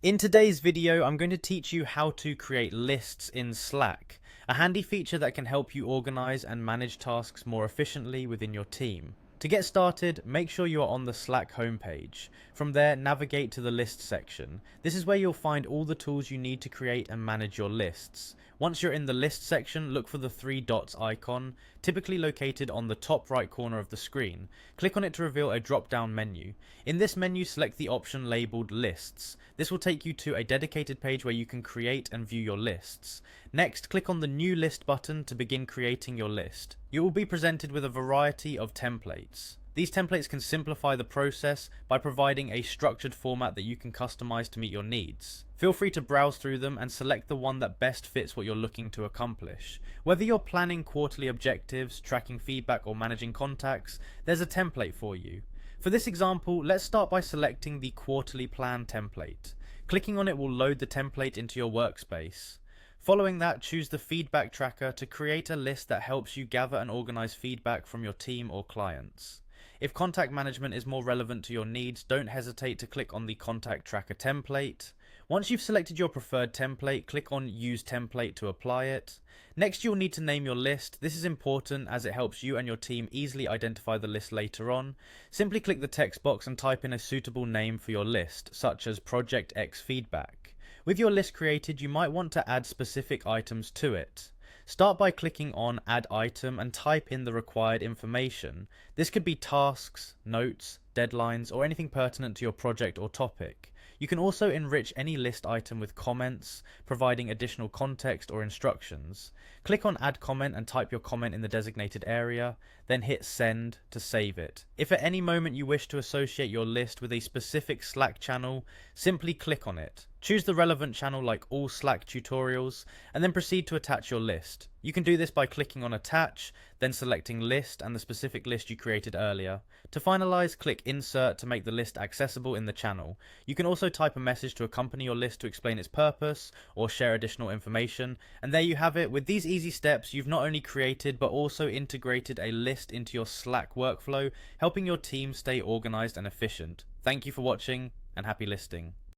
In today's video, I'm going to teach you how to create lists in Slack, a handy feature that can help you organize and manage tasks more efficiently within your team. To get started, make sure you are on the Slack homepage. From there, navigate to the list section. This is where you'll find all the tools you need to create and manage your lists. Once you're in the list section, look for the three dots icon, typically located on the top right corner of the screen. Click on it to reveal a drop-down menu. In this menu, select the option labeled Lists. This will take you to a dedicated page where you can create and view your lists. Next, click on the New List button to begin creating your list. You will be presented with a variety of templates. These templates can simplify the process by providing a structured format that you can customize to meet your needs. Feel free to browse through them and select the one that best fits what you're looking to accomplish. Whether you're planning quarterly objectives, tracking feedback, or managing contacts, there's a template for you. For this example, let's start by selecting the quarterly plan template. Clicking on it will load the template into your workspace. Following that, choose the feedback tracker to create a list that helps you gather and organize feedback from your team or clients. If contact management is more relevant to your needs, don't hesitate to click on the contact tracker template. Once you've selected your preferred template, click on Use Template to apply it. Next, you'll need to name your list. This is important as it helps you and your team easily identify the list later on. Simply click the text box and type in a suitable name for your list, such as Project X Feedback. With your list created, you might want to add specific items to it. Start by clicking on Add Item and type in the required information. This could be tasks, notes, deadlines, or anything pertinent to your project or topic. You can also enrich any list item with comments, providing additional context or instructions. Click on Add Comment and type your comment in the designated area, then hit Send to save it. If at any moment you wish to associate your list with a specific Slack channel, simply click on it. Choose the relevant channel like All Slack Tutorials, and then proceed to attach your list. You can do this by clicking on Attach, then selecting List and the specific list you created earlier. To finalize, click Insert to make the list accessible in the channel. You can also type a message to accompany your list to explain its purpose or share additional information. And there you have it. With these easy steps, you've not only created but also integrated a list into your Slack workflow, helping your team stay organized and efficient. Thank you for watching, and happy listing.